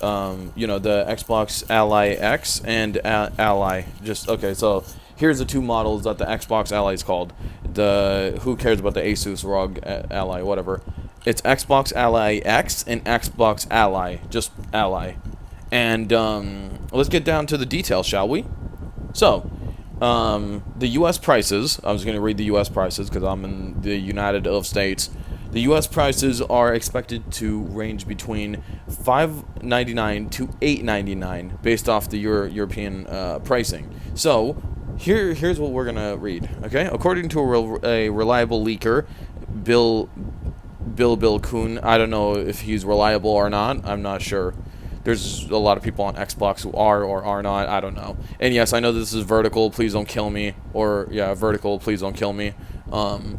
you know, the Xbox Ally X and Ally. Just okay. So here's the two models that the Xbox Ally is called. The who cares about the Asus ROG Ally, whatever. It's Xbox Ally X and Xbox Ally, just Ally. And let's get down to the details, shall we? So, the U.S. prices. I was going to read the U.S. prices because I'm in the United of States. The U.S. prices are expected to range between $5.99 to $8.99 based off the European pricing. So, here's what we're gonna read. Okay, according to a reliable leaker, Bill Bill Kuhn. I don't know if he's reliable or not. I'm not sure. There's a lot of people on Xbox who are or are not. I don't know. And yes, I know this is Vertical. Please don't kill me. Or yeah, Vertical. Please don't kill me. So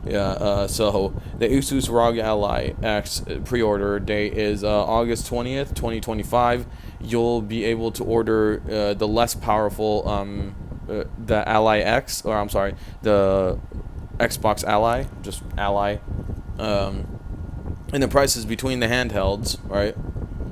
the Asus ROG Ally X pre-order date is August 20th, 2025. You'll be able to order the less powerful the Ally X, or I'm sorry, the Xbox Ally, just Ally. And the prices between the handhelds, right,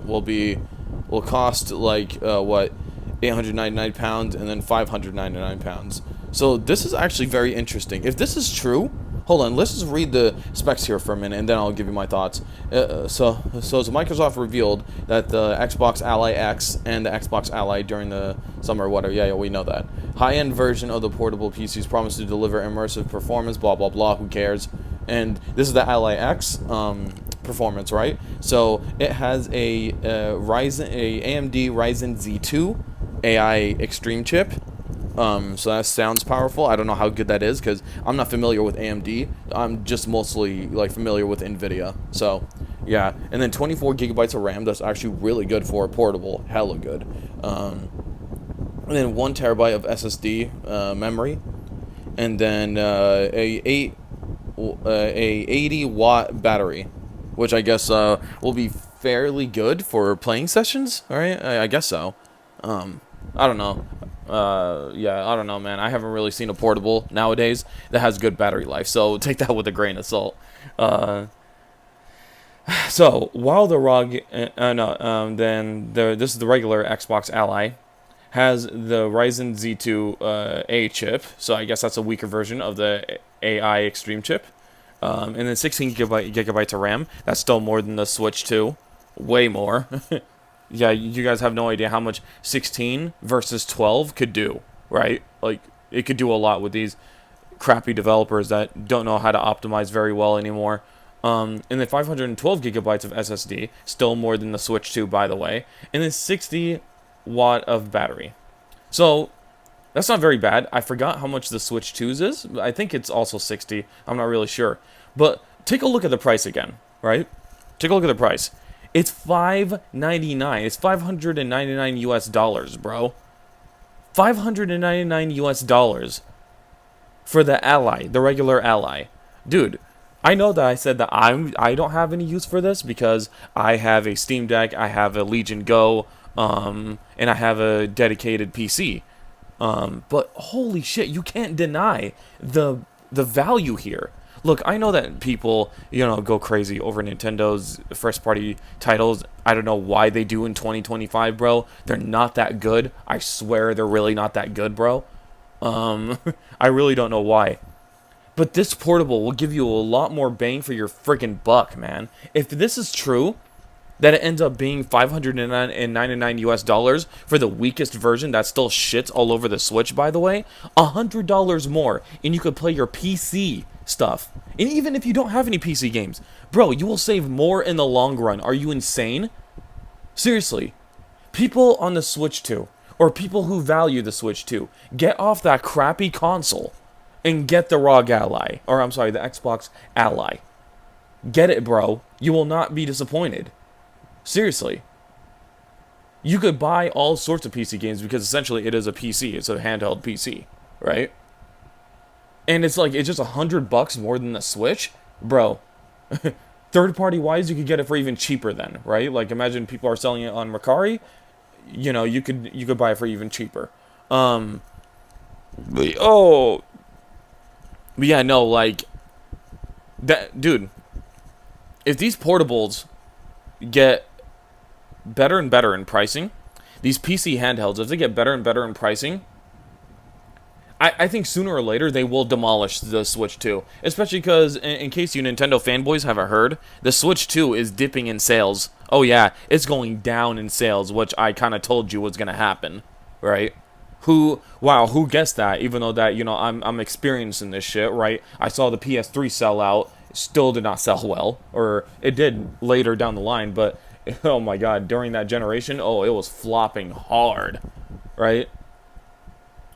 will cost like what, £899 and then £599. So this is actually very interesting. If this is true, hold on, let's just read the specs here for a minute, and then I'll give you my thoughts. So Microsoft revealed that the Xbox Ally X and the Xbox Ally during the summer, whatever. Yeah, we know that. High-end version of the portable PCs promise to deliver immersive performance. Blah blah blah. Who cares? And this is the Ally X performance, right? So it has a AMD Ryzen Z2 AI Extreme chip. So that sounds powerful. I don't know how good that is because I'm not familiar with AMD. I'm just mostly like familiar with Nvidia. So yeah, and then 24 gigabytes of RAM. That's actually really good for a portable. Hella good. And then 1 terabyte of SSD memory, and then a 80-watt battery, which I guess will be fairly good for playing sessions. All right, I guess so. I don't know. Yeah, I don't know, man. I haven't really seen a portable nowadays that has good battery life, so take that with a grain of salt. So while the ROG, this is the regular Xbox Ally, has the Ryzen Z2 A chip, so I guess that's a weaker version of the AI Extreme chip. And then 16 gigabytes of RAM. That's still more than the Switch 2. Way more. Yeah, you guys have no idea how much 16 versus 12 could do, right? Like, it could do a lot with these crappy developers that don't know how to optimize very well anymore. And then 512 gigabytes of SSD, still more than the Switch 2, by the way. And then 60 watt of battery. So, that's not very bad. I forgot how much the Switch 2's is. I think it's also 60. I'm not really sure. But take a look at the price again, right? Take a look at the price. It's $599. It's $599 US dollars, bro. $599 US dollars for the Ally, the regular Ally. Dude, I know that I said that I don't have any use for this because I have a Steam Deck, I have a Legion Go, and I have a dedicated PC. But holy shit, you can't deny the value here. Look, I know that people, go crazy over Nintendo's first-party titles. I don't know why they do in 2025, bro. They're not that good. I swear they're really not that good, bro. I really don't know why. But this portable will give you a lot more bang for your friggin' buck, man. If this is true, that it ends up being $599 US dollars for the weakest version that still shits all over the Switch, by the way, $100 more, and you could play your PC stuff. And even if you don't have any PC games, bro, you will save more in the long run. Are you insane? Seriously, people on the Switch 2, or people who value the Switch 2, get off that crappy console and get the ROG Ally, or I'm sorry, the Xbox Ally. Get it, bro. You will not be disappointed. Seriously. You could buy all sorts of PC games because essentially it is a PC. It's a handheld PC, right? And it's just $100 more than the Switch, bro. Third party wise, you could get it for even cheaper then, right? Like imagine people are selling it on Mercari. You could buy it for even cheaper. But yeah, no, like that, dude. If these portables get better and better in pricing, these PC handhelds, if they get better and better in pricing, I think sooner or later they will demolish the Switch 2. Especially because, in case you Nintendo fanboys haven't heard, the Switch 2 is dipping in sales. Oh yeah, it's going down in sales, which I kind of told you was going to happen, right? Who guessed that? Even though that, I'm experiencing this shit, right? I saw the PS3 sell out, still did not sell well, or it did later down the line, but oh my god, during that generation, oh, it was flopping hard, right?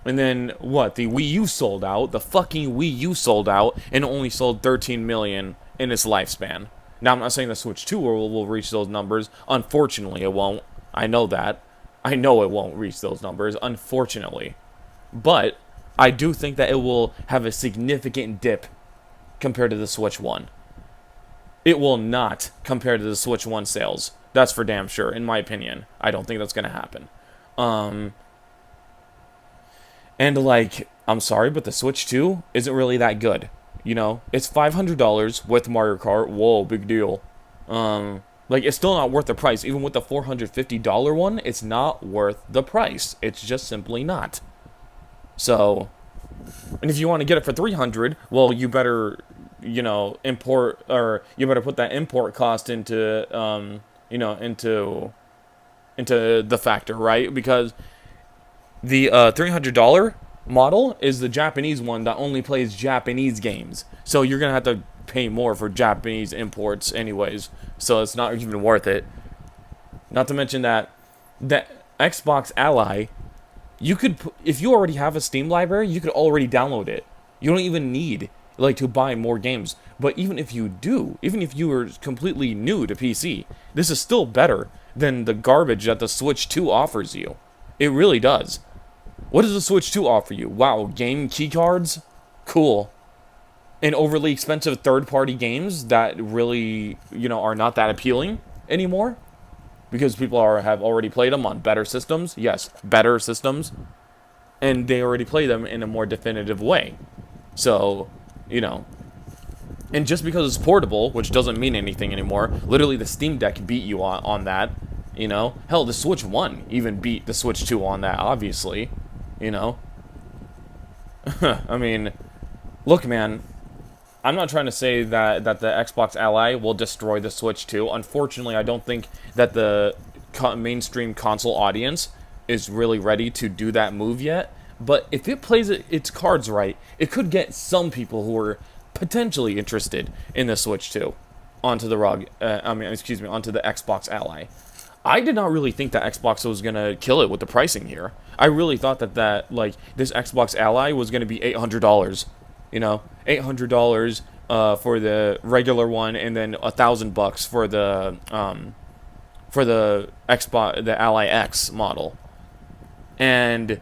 And then, what, the Wii U sold out, the fucking Wii U sold out, and only sold 13 million in its lifespan. Now, I'm not saying the Switch 2 will reach those numbers. Unfortunately, it won't. I know that. I know it won't reach those numbers, unfortunately. But, I do think that it will have a significant dip compared to the Switch 1. It will not compare to the Switch 1 sales. That's for damn sure, in my opinion. I don't think that's going to happen. And, like, I'm sorry, but the Switch 2 isn't really that good. It's $500 with Mario Kart. Whoa, big deal. Like, it's still not worth the price. Even with the $450 one, it's not worth the price. It's just simply not. So, and if you want to get it for $300, well, you better, import, or you better put that import cost into, into the factor, right? Because the $300 model is the Japanese one that only plays Japanese games. So you're going to have to pay more for Japanese imports anyways. So it's not even worth it. Not to mention that the Xbox Ally, you could, if you already have a Steam library, you could already download it. You don't even need, to buy more games. But even if you do, even if you are completely new to PC, this is still better than the garbage that the Switch 2 offers you. It really does. What does the Switch 2 offer you? Wow, game keycards? Cool. And overly expensive third-party games that really, are not that appealing anymore? Because people have already played them on better systems. Yes, better systems. And they already play them in a more definitive way. So, And just because it's portable, which doesn't mean anything anymore, literally the Steam Deck beat you on that. Hell, the Switch 1 even beat the Switch 2 on that, obviously. I mean, look, man, I'm not trying to say that the Xbox Ally will destroy the Switch 2. Unfortunately, I don't think that the mainstream console audience is really ready to do that move yet. But if it plays its cards right, it could get some people who are potentially interested in the Switch 2 onto the onto the Xbox Ally. I did not really think that Xbox was going to kill it with the pricing here. I really thought that this Xbox Ally was going to be $800. $800 for the regular one, and then $1,000 for the Xbox, the Ally X model. And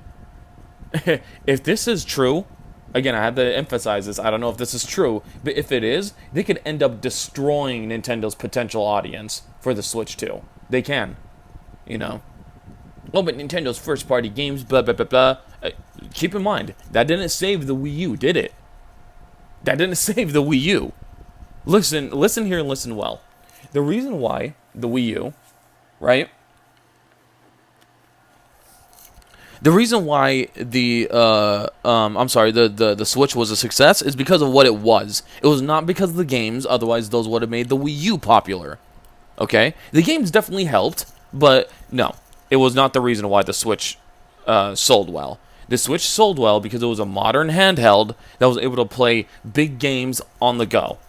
if this is true, again, I have to emphasize this. I don't know if this is true, but if it is, they could end up destroying Nintendo's potential audience for the Switch 2. They can, Oh, but Nintendo's first-party games, blah, blah, blah, blah. Keep in mind, that didn't save the Wii U, did it? That didn't save the Wii U. Listen here and listen well. The reason why the Wii U, right? The reason why the Switch was a success is because of what it was. It was not because of the games, otherwise those would have made the Wii U popular. Okay? The games definitely helped, but no. It was not the reason why the Switch sold well. The Switch sold well because it was a modern handheld that was able to play big games on the go.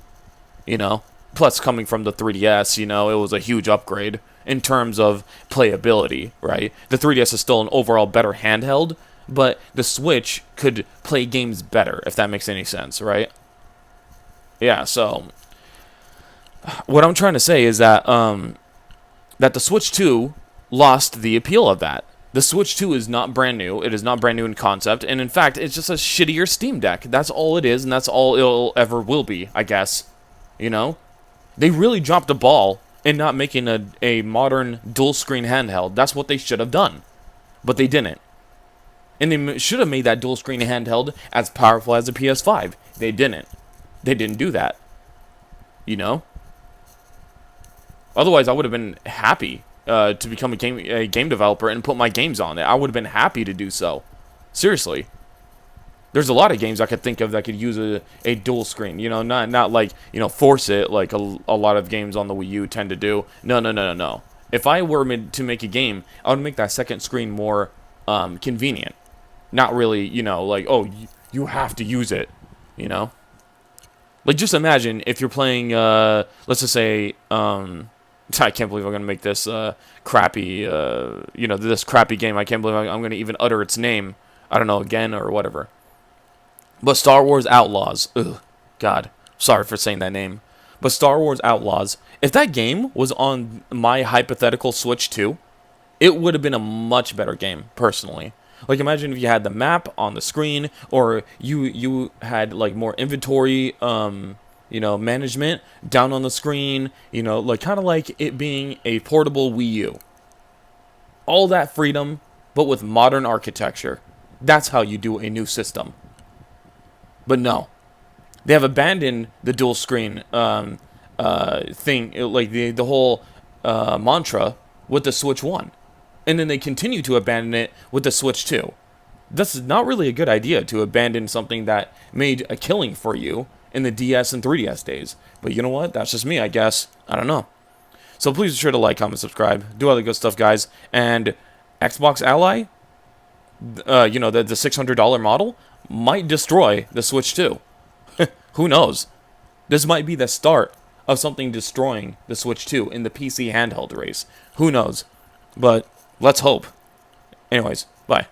Plus, coming from the 3DS, it was a huge upgrade in terms of playability, right? The 3DS is still an overall better handheld, but the Switch could play games better, if that makes any sense, right? Yeah, so what I'm trying to say is that that the Switch 2 lost the appeal of that. The Switch 2 is not brand new. It is not brand new in concept. And in fact, it's just a shittier Steam Deck. That's all it is, and that's all it'll ever will be, I guess. They really dropped the ball in not making a modern dual-screen handheld. That's what they should have done. But they didn't. And they should have made that dual-screen handheld as powerful as the PS5. They didn't. They didn't do that. Otherwise, I would have been happy to become a game developer and put my games on it. I would have been happy to do so. Seriously. There's a lot of games I could think of that could use a dual screen. You know, not like, you know, force it like a lot of games on the Wii U tend to do. No. If I were to make a game, I would make that second screen more convenient. Not really, you know, like, oh, you have to use it, you know? Like, just imagine if you're playing, let's just say, I can't believe I'm going to make this crappy, you know, this crappy game. I can't believe I'm going to even utter its name. I don't know, again or whatever. But Star Wars Outlaws. Ugh, God. Sorry for saying that name. But Star Wars Outlaws, if that game was on my hypothetical Switch 2, it would have been a much better game, personally. Like, imagine if you had the map on the screen, or you had, like, more inventory, you know, management down on the screen, you know, like, kind of like it being a portable Wii U. All that freedom, but with modern architecture. That's how you do a new system. But no. They have abandoned the dual screen thing, like the whole mantra with the Switch 1. And then they continue to abandon it with the Switch 2. This is not really a good idea to abandon something that made a killing for you in the DS and 3DS days. But you know what? That's just me, I guess. I don't know. So please be sure to like, comment, subscribe. Do all the good stuff, guys. And Xbox Ally, you know, the $600 model, might destroy the Switch 2. Who knows? This might be the start of something destroying the Switch 2 in the PC handheld race. Who knows? But let's hope. Anyways, bye.